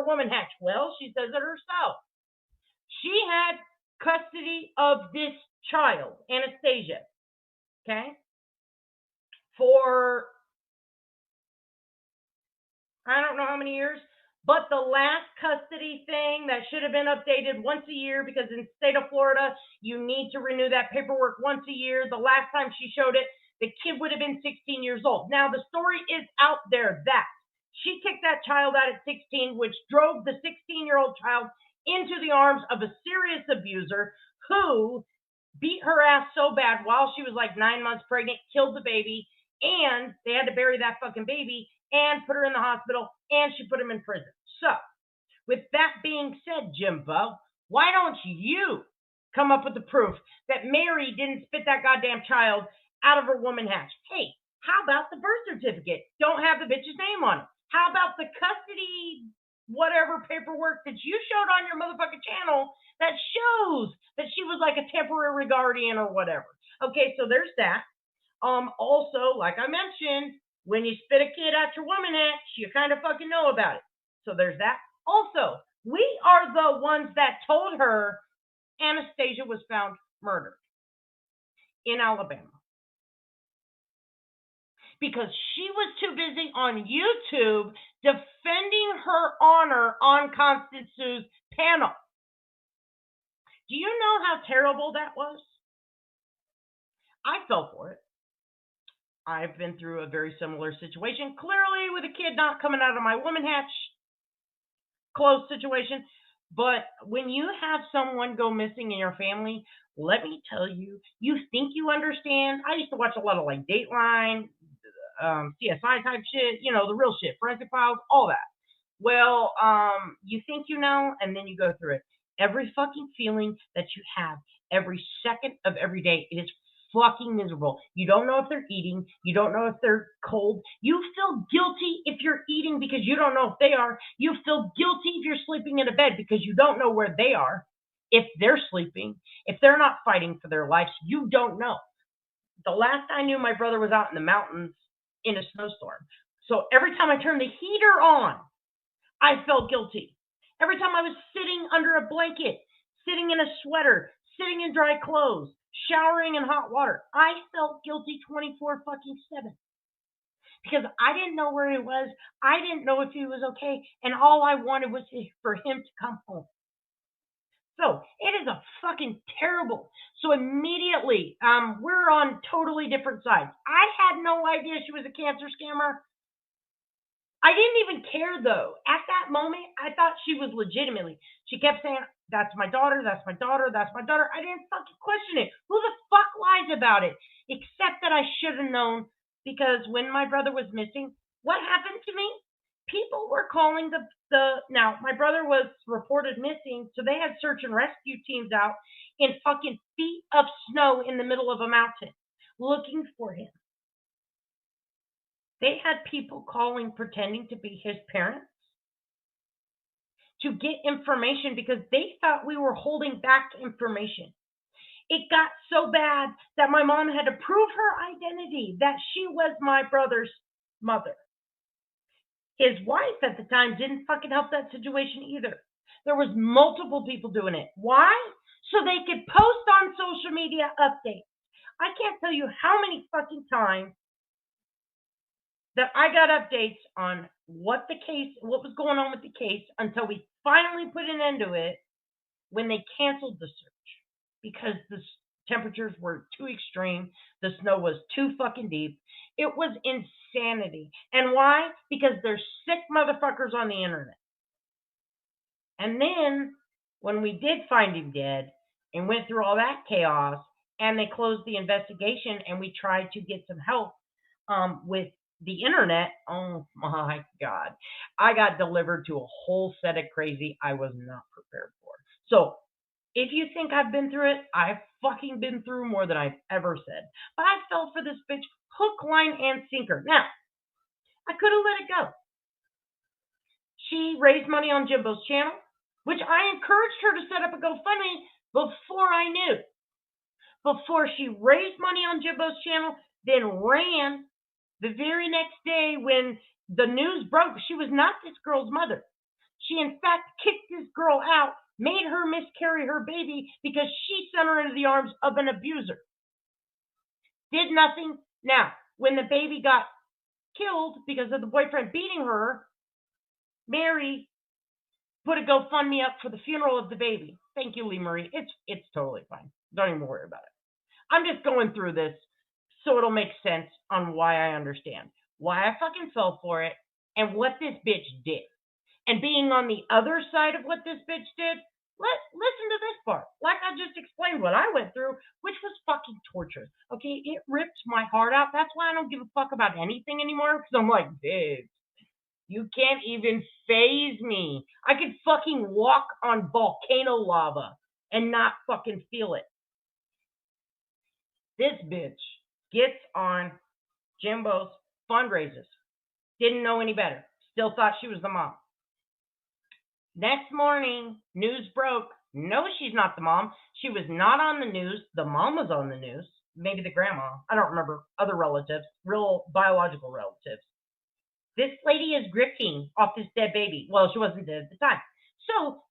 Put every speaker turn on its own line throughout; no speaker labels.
woman hatch? Well, she says it herself. She had custody of this child, Anastasia, okay, for I don't know how many years, but the last custody thing that should have been updated once a year, because in the state of Florida, you need to renew that paperwork once a year. The last time she showed it, the kid would have been 16 years old. Now, the story is out there that she kicked that child out at 16, which drove the 16-year-old child into the arms of a serious abuser who beat her ass so bad while she was like 9 months pregnant, killed the baby, and they had to bury that fucking baby and put her in the hospital, and she put him in prison. So, with that being said, Jimbo, why don't you come up with the proof that Mary didn't spit that goddamn child out of her woman hatch? Hey, how about the birth certificate? Don't have the bitch's name on it. How about the custody whatever paperwork that you showed on your motherfucking channel that shows that she was like a temporary guardian or whatever? Okay, so there's that. Also, like I mentioned, when you spit a kid out your woman hatch, you kind of fucking know about it. So there's that. Also, we are the ones that told her Anastasia was found murdered in Alabama, because she was too busy on YouTube defending her honor on Constance Sue's panel. Do you know how terrible that was? I fell for it. I've been through a very similar situation, clearly with a kid not coming out of my woman hatch, close situation. But when you have someone go missing in your family, let me tell you, you think you understand. I used to watch a lot of like Dateline, CSI type shit, you know, the real shit, Forensic Files, all that. Well, you think you know, and then you go through it. Every fucking feeling that you have, every second of every day, it is fucking miserable. You don't know if they're eating. You don't know if they're cold. You feel guilty if you're eating because you don't know if they are. You feel guilty if you're sleeping in a bed because you don't know where they are. If they're sleeping, if they're not fighting for their lives, you don't know. The last I knew, my brother was out in the mountains in a snowstorm. So every time I turned the heater on, I felt guilty. Every time I was sitting under a blanket, sitting in a sweater, sitting in dry clothes, showering in hot water, I felt guilty 24 fucking 7. Because I didn't know where he was. I didn't know if he was okay. And all I wanted was for him to come home. So it is a fucking terrible. So immediately, we're on totally different sides. I had no idea she was a cancer scammer. I didn't even care, though. At that moment, I thought she was legitimately. She kept saying, that's my daughter, that's my daughter, that's my daughter. I didn't fucking question it. Who the fuck lies about it? Except that I should have known, because when my brother was missing, what happened to me? People were calling now, my brother was reported missing, so they had search and rescue teams out in fucking feet of snow in the middle of a mountain looking for him. They had people calling, pretending to be his parents to get information because they thought we were holding back information. It got so bad that my mom had to prove her identity, that she was my brother's mother. His wife at the time didn't fucking help that situation either. There was multiple people doing it. Why? So they could post on social media updates. I can't tell you how many fucking times that I got updates on what was going on with the case until we finally put an end to it when they canceled the search because the temperatures were too extreme. The snow was too fucking deep. It was insanity. And why? Because there's sick motherfuckers on the internet. And then when we did find him dead and went through all that chaos and they closed the investigation and we tried to get some help with the internet, oh my God, I got delivered to a whole set of crazy I was not prepared for. So if you think I've been through it, I've fucking been through more than I've ever said. But I fell for this bitch hook, line, and sinker. Now, I could have let it go. She raised money on Jimbo's channel, which I encouraged her to set up a GoFundMe before I knew. Before she raised money on Jimbo's channel, then ran the very next day when the news broke. She was not this girl's mother. She, in fact, kicked this girl out, made her miscarry her baby because she sent her into the arms of an abuser. Did nothing. Now, when the baby got killed because of the boyfriend beating her, Mary put a GoFundMe up for the funeral of the baby. Thank you, Lee Marie. It's totally fine. Don't even worry about it. I'm just going through this so it'll make sense on why I understand. Why I fucking fell for it and what this bitch did. And being on the other side of what this bitch did, listen to this part. Like I just explained what I went through, which was fucking torture. Okay, it ripped my heart out. That's why I don't give a fuck about anything anymore. Because I'm like, dude, you can't even faze me. I could fucking walk on volcano lava and not fucking feel it. This bitch gets on Jimbo's fundraisers. Didn't know any better. Still thought she was the mom. Next morning, news broke. No, she's not the mom. She was not on the news. The mom was on the news. Maybe the grandma. I don't remember. Other relatives. Real biological relatives. This lady is grifting off this dead baby. Well, she wasn't dead at the time. So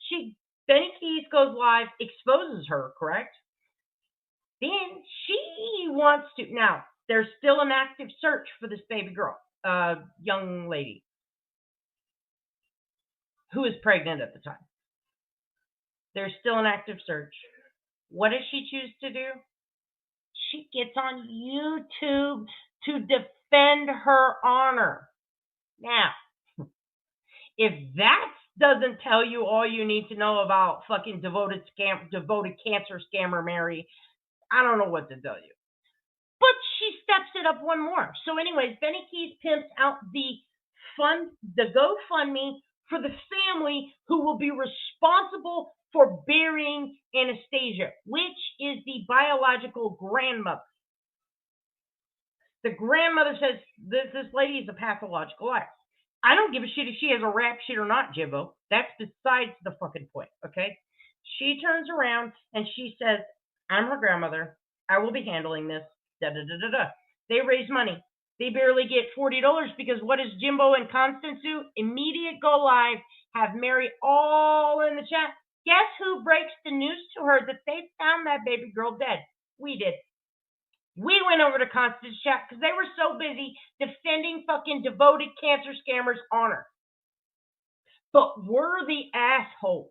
Benny Keys goes live, exposes her, correct? Then she wants to. Now, there's still an active search for this baby girl, young lady, who is pregnant at the time. There's still an active search. What does she choose to do? She gets on YouTube to defend her honor. Now, if that doesn't tell you all you need to know about fucking devoted cancer scammer Mary, I don't know what to tell you. But she steps it up one more. So anyways, Benny Keys pimps out the GoFundMe for the family who will be responsible for burying Anastasia, which is the biological grandmother. The grandmother says this lady is a pathological liar. I don't give a shit if she has a rap sheet or not, Jimbo. That's besides the fucking point, okay? She turns around and she says, I'm her grandmother. I will be handling this. Da-da-da-da-da. They raise money. They barely get $40 because what does Jimbo and Constance do? Immediate go live, have Mary all in the chat. Guess who breaks the news to her that they found that baby girl dead? We did. We went over to Constance's chat because they were so busy defending fucking devoted cancer scammers' honor. But we're the assholes.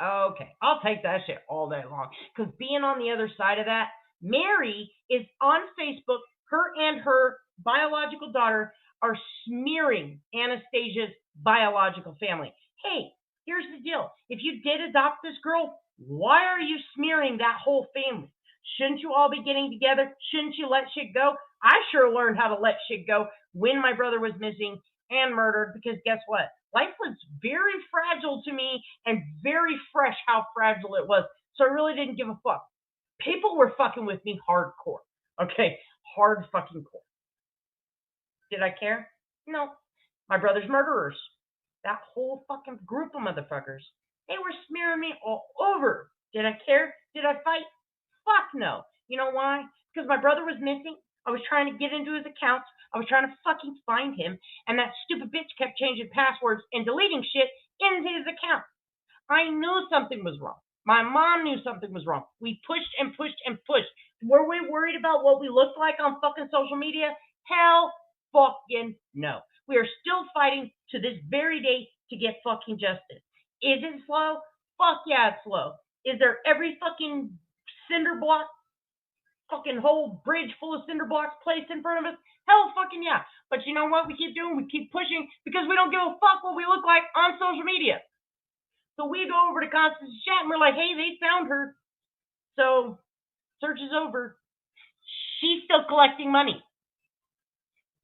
Okay, I'll take that shit all day long. Because being on the other side of that, Mary is on Facebook. Her and her biological daughter are smearing Anastasia's biological family. Hey, here's the deal. If you did adopt this girl, why are you smearing that whole family? Shouldn't you all be getting together? Shouldn't you let shit go? I sure learned how to let shit go when my brother was missing and murdered, because guess what? Life was very fragile to me and very fresh how fragile it was. So I really didn't give a fuck. People were fucking with me hardcore. Okay? Hard fucking core. Did I care? No. My brother's murderers. That whole fucking group of motherfuckers. They were smearing me all over. Did I care? Did I fight? Fuck no. You know why? Because my brother was missing. I was trying to get into his accounts. I was trying to fucking find him. And that stupid bitch kept changing passwords and deleting shit into his account. I knew something was wrong. My mom knew something was wrong. We pushed and pushed and pushed. Were we worried about what we looked like on fucking social media? Hell fucking no. We are still fighting to this very day to get fucking justice. Is it slow? Fuck yeah, it's slow. Is there every fucking cinder block, fucking whole bridge full of cinder blocks placed in front of us? Hell fucking yeah. But you know what we keep doing? We keep pushing because we don't give a fuck what we look like on social media. So we go over to Constance's chat and we're like, hey, they found her. So search is over. She's still collecting money.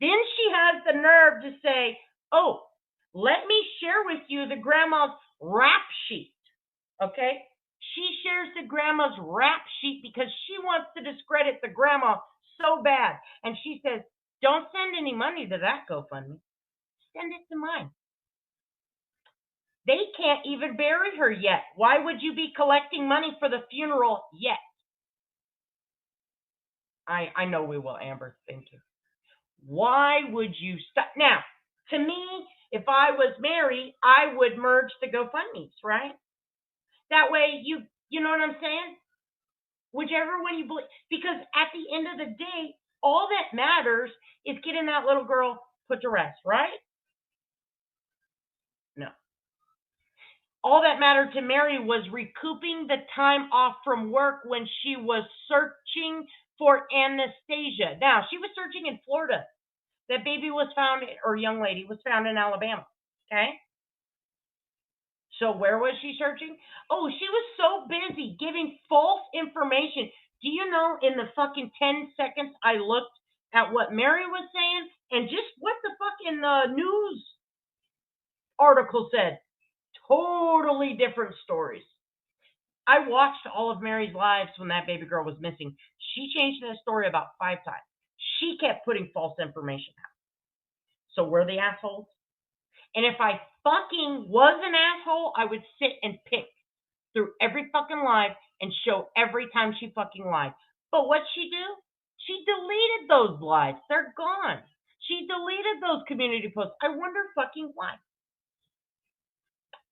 Then she has the nerve to say, oh, let me share with you the grandma's rap sheet. Okay? She shares the grandma's rap sheet because she wants to discredit the grandma so bad. And she says, don't send any money to that GoFundMe. Send it to mine. They can't even bury her yet. Why would you be collecting money for the funeral yet? I know we will, Amber. Thank you. Why would you stop? Now, to me, If I was Mary, I would merge the GoFundMes, right? That way you know what I'm saying? Whichever one you believe, because at the end of the day, all that matters is getting that little girl put to rest, right? No. All that mattered to Mary was recouping the time off from work when she was searching for Anastasia. Now, she was searching in Florida. That baby was found, or young lady was found in Alabama. Okay? So where was she searching? Oh, she was so busy giving false information. Do you know in the fucking 10 seconds I looked at what Mary was saying and just what the fucking news article said? Totally different stories. I watched all of Mary's lives when that baby girl was missing. She changed that story about 5 times. She kept putting false information out. So were the assholes? And if I fucking was an asshole, I would sit and pick through every fucking live and show every time she fucking lied. But what'd she do? She deleted those lives. They're gone. She deleted those community posts. I wonder fucking why.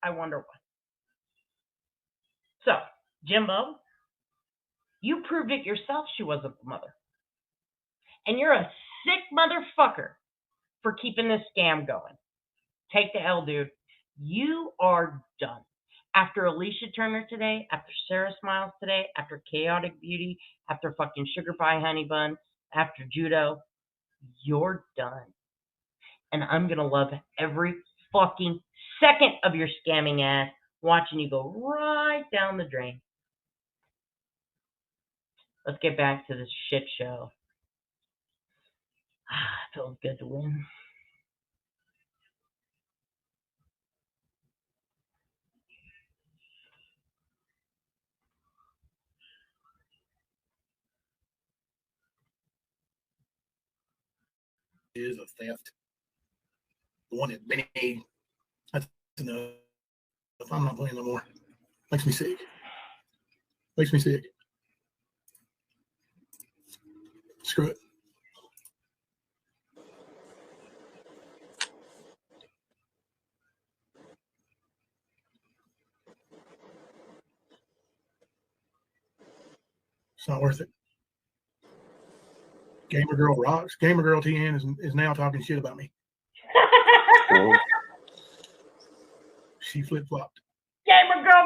I wonder why. So, Jimbo, you proved it yourself she wasn't the mother. And you're a sick motherfucker for keeping this scam going. Take the L, dude. You are done. After Alicia Turner today, after Sarah Smiles today, after Chaotic Beauty, after fucking Sugar Pie Honey Bun, after Judo, you're done. And I'm going to love every fucking second of your scamming ass watching you go right down the drain. Let's get back to this shit show. It feels good to win.
Is a theft. The one that made. That's enough. I'm not playing no more. Makes me sick. Makes me sick. Screw it. It's not worth it. Gamer Girl rocks. Gamer Girl TN is now talking shit about me. She flip-flopped.
Gamer Girl